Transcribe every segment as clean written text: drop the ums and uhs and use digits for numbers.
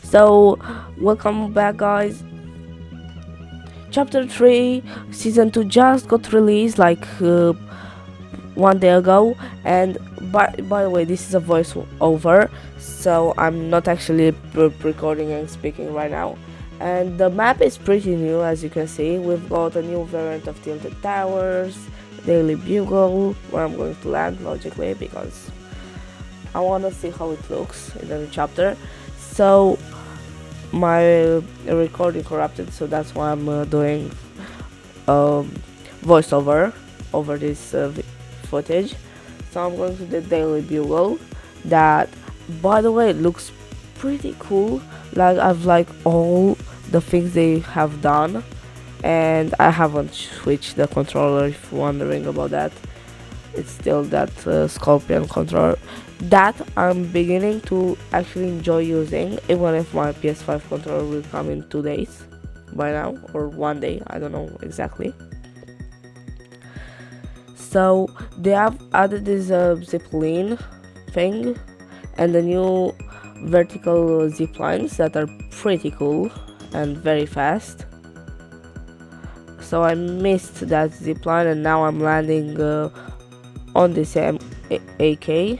So, welcome back, guys. Chapter 3, Season 2 just got released like 1 day ago. And by the way, this is a voice over, so I'm not actually recording and speaking right now. And the map is pretty new, as you can see. We've got a new variant of Tilted Towers, Daily Bugle, where I'm going to land logically because I want to see how it looks in the new chapter. So my recording corrupted, so that's why I'm doing um, voiceover over this footage. So I'm going to the Daily Bugle. That, by the way, looks pretty cool. Like I've like all the things they have done, and I haven't switched the controller. If you're wondering about that, it's still that Scorpion controller that I'm beginning to actually enjoy using, even if my PS5 controller will come in 2 days by now, or 1 day, I don't know exactly. So they have added this zipline thing and the new vertical zip lines that are pretty cool and very fast. So I missed that zip line, and now I'm landing on this AK.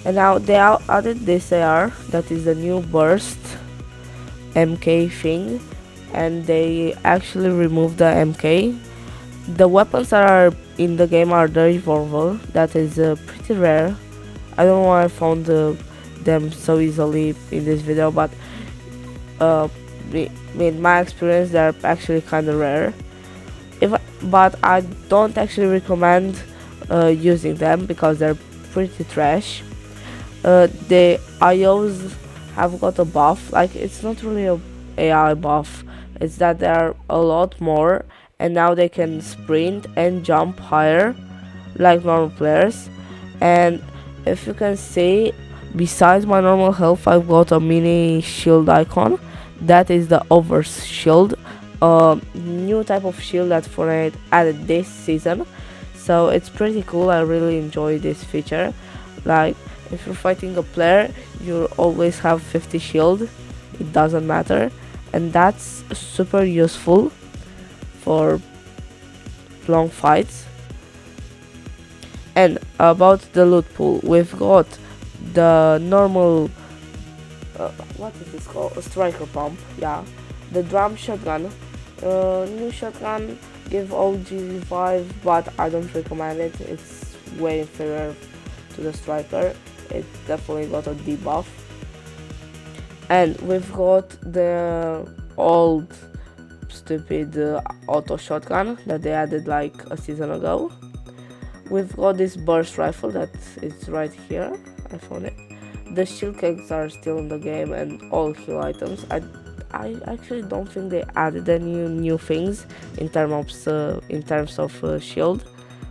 And now they added this AR, that is the new burst MK thing, and they actually removed the MK. The weapons that are in the game are the revolver, that is pretty rare. I don't know why I found them so easily in this video, but in my experience they're actually kind of rare. But I don't actually recommend using them because they're pretty trash. The IOs have got a buff, like it's not really a AI buff, it's that there are a lot more, and now they can sprint and jump higher like normal players. And if you can see, besides my normal health, I've got a mini shield icon. That is the over shield, new type of shield that Fortnite added this season. So it's pretty cool. I really enjoy this feature. Like if you're fighting a player, you always have 50 shield. It doesn't matter, and that's super useful for long fights. And about the loot pool, we've got the normal what is this called, a striker pump, yeah, the drum shotgun, new shotgun, give OG vibe, but I don't recommend it. It's way inferior to the striker. It definitely got a debuff. And we've got the old stupid auto shotgun that they added like a season ago. We've got this burst rifle that is right here. I found it. The shield kegs are still in the game, and all heal items. I actually don't think they added any new things in terms of shield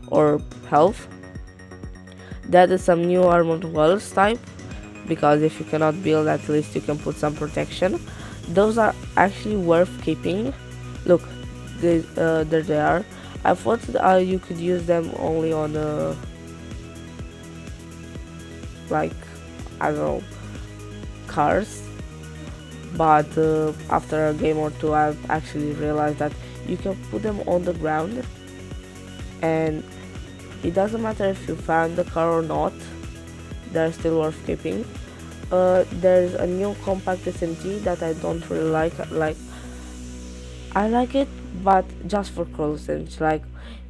or health. They added some new armored walls type, because if you cannot build, at least you can put some protection. Those are actually worth keeping. Look, there they are. I thought you could use them only on like, I don't know, cars, but after a game or two I've actually realized that you can put them on the ground, and it doesn't matter if you found the car or not, they're still worth keeping. There's a new compact SMG that I don't really like. I like it, but just for close range. Like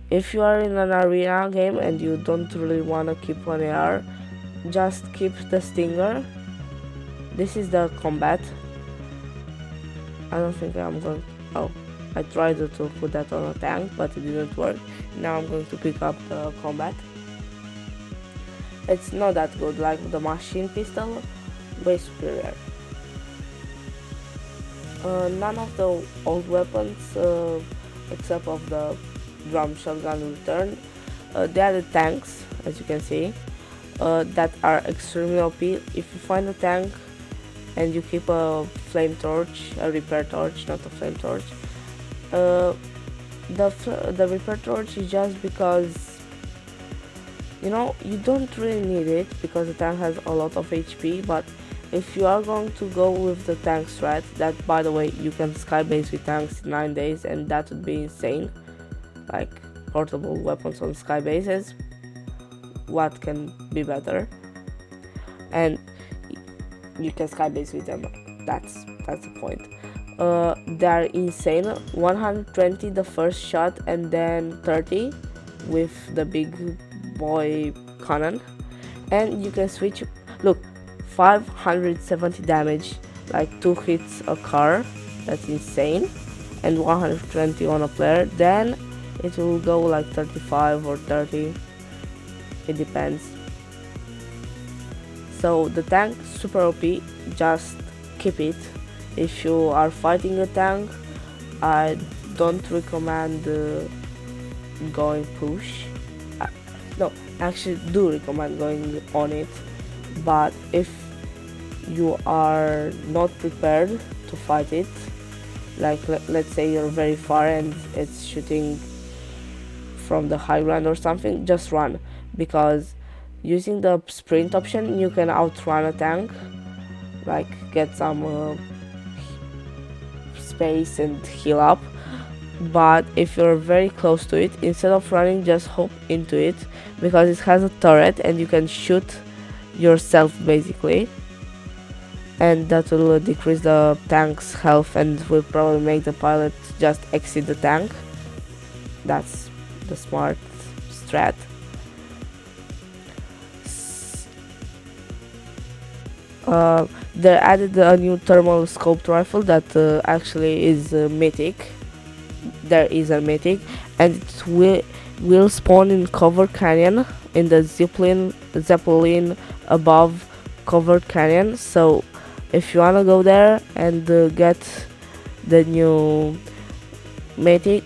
if you are in an arena game and you don't really want to keep one AR, just keep the Stinger. This is the combat. I don't think I'm going. Oh, I tried to put that on a tank, but it didn't work. Now I'm going to pick up the combat. It's not that good, like the machine pistol, way superior. None of the old weapons, except of the drum shotgun, returned. They are the tanks, as you can see, that are extremely OP. If you find a tank and you keep a flame torch, a repair torch, not a flame torch, the repair torch is just because you know, you don't really need it because the tank has a lot of HP, but if you are going to go with the tank strat, that by the way, you can skybase with tanks in 9 days, and that would be insane. Like portable weapons on skybases, what can be better? And you can skybase with them. That's the point. They're insane. 120 the first shot, and then 30 with the big boy cannon, and you can switch. Look, 570 damage, like 2 hits a car. That's insane. And 120 on a player. Then it will go like 35 or 30. It depends. So the tank super OP. Just keep it. If you are fighting a tank, I don't recommend going push. No, actually do recommend going on it, but if you are not prepared to fight it, like let's say you're very far and it's shooting from the high ground or something, just run, because using the sprint option you can outrun a tank, like get some space and heal up. But if you're very close to it, instead of running, just hop into it, because it has a turret and you can shoot yourself basically, and that will decrease the tank's health and will probably make the pilot just exit the tank. That's the smart strat. They added a new thermal scoped rifle that actually is mythic. There is a mythic, and it will spawn in covered canyon, in the zeppelin above covered canyon. So if you wanna go there and get the new mythic,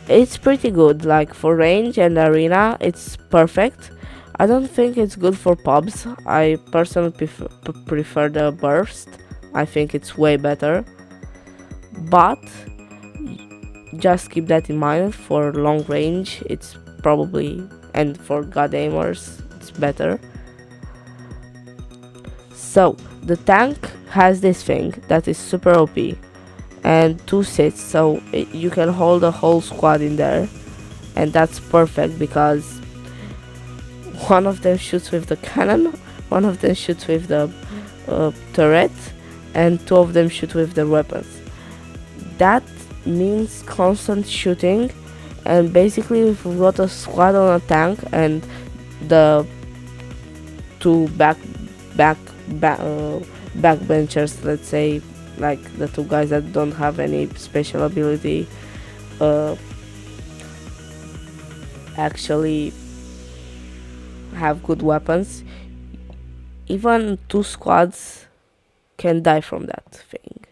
it's pretty good. Like for range and arena, it's perfect. I don't think it's good for pubs. I personally prefer the burst. I think it's way better, but just keep that in mind. For long range it's probably, and for god aimers it's better. So the tank has this thing that is super OP, and 2 sits, so you can hold a whole squad in there, and that's perfect because one of them shoots with the cannon, one of them shoots with the turret, and 2 of them shoot with the weapons. That means constant shooting, and basically if you've got a squad on a tank and the 2 backbenchers, let's say, like the 2 guys that don't have any special ability, actually have good weapons, even 2 squads can die from that thing.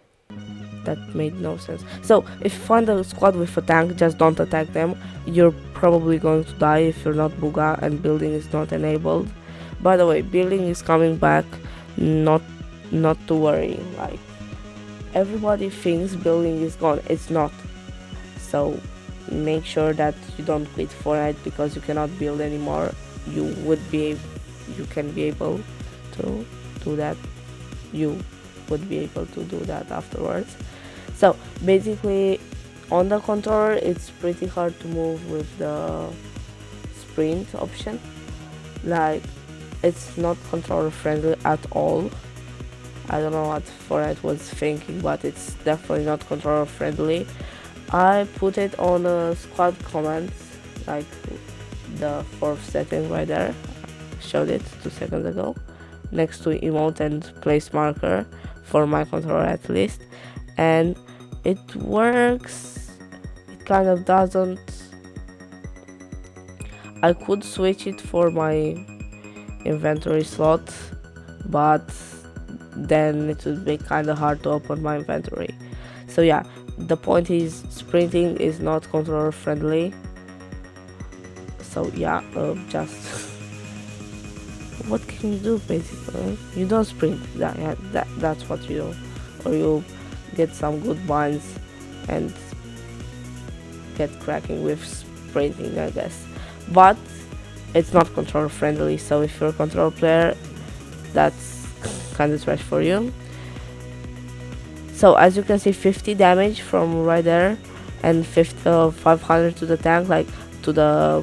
That made no sense. So if you find a squad with a tank, just don't attack them. You're probably going to die if you're not Booga and building is not enabled. By the way, building is coming back, not to worry. Like, everybody thinks building is gone, it's not. So make sure that you don't quit Fortnite because you cannot build anymore. You can be able to do that. You would be able to do that afterwards. So basically on the controller it's pretty hard to move with the sprint option. Like, it's not controller friendly at all. I don't know what Fortnite was thinking, but it's definitely not controller friendly. I put it on squad commands, like the 4th setting right there. I showed it 2 seconds ago, next to emote and place marker, for my controller at least, and it works. It kind of doesn't. I could switch it for my inventory slot, but then it would be kind of hard to open my inventory. So yeah, the point is sprinting is not controller friendly. So yeah, just what can you do basically? You don't sprint. That's what you do, or you get some good binds and get cracking with sprinting, I guess. But it's not controller friendly, so if you're a controller player, that's kind of trash for you. So as you can see, 50 damage from right there, and 500 to the tank, like to the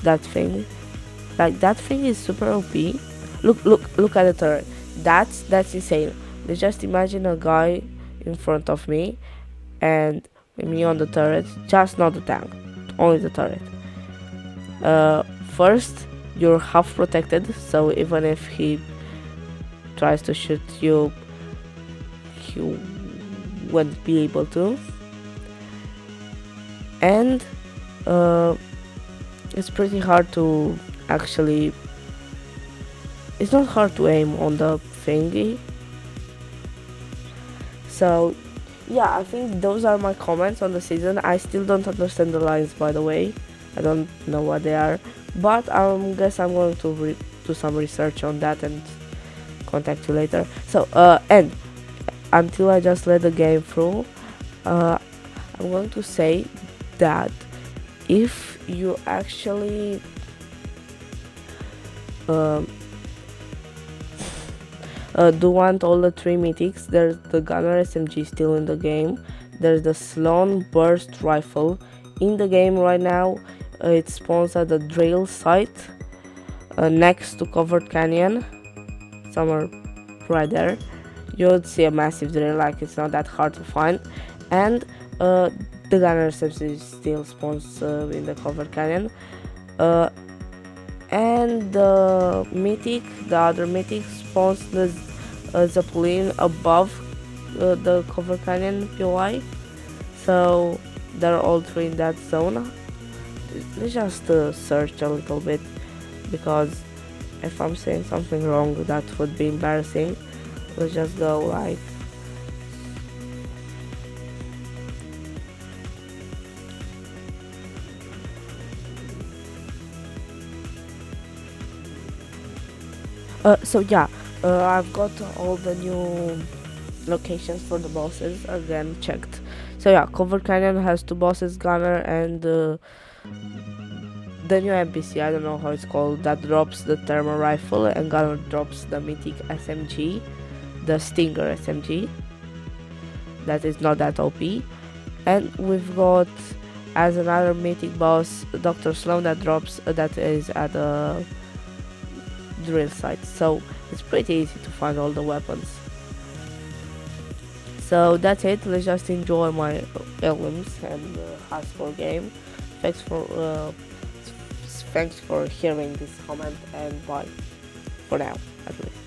that thing. Like that thing is super OP. Look at the turret. That's insane. Just imagine a guy in front of me and me on the turret, just not the tank, only the turret. First, you're half protected, so even if he tries to shoot you, he won't be able to. And it's pretty hard to actually. It's not hard to aim on the thingy. So yeah, I think those are my comments on the season. I still don't understand the lines, by the way. I don't know what they are, but I guess I'm going to do some research on that and contact you later. So and until I just let the game through, I'm going to say that if you actually do want all the 3 mythics, there's the Gunner SMG still in the game, there's the Sloan Burst Rifle in the game right now. It spawns at the drill site next to Covered Canyon, somewhere right there. You would see a massive drill, like it's not that hard to find. And the Gunner SMG still spawns in the Covered Canyon. And the mythic, the other mythic spawns the Zeppelin above the Cover Canyon POI. So they're all 3 in that zone. Let's just search a little bit, because if I'm saying something wrong, that would be embarrassing. Let's just go like so yeah, I've got all the new locations for the bosses again checked. So yeah, Cover Canyon has 2 bosses, Gunner and the new NPC, I don't know how it's called, that drops the thermal rifle, and Gunner drops the mythic SMG, the Stinger SMG. That is not that OP. And we've got as another mythic boss Dr. Sloan that drops that is at the drill site, so it's pretty easy to find all the weapons. So that's it. Let's just enjoy my elements and hardcore game. Thanks for hearing this comment, and bye for now, at least.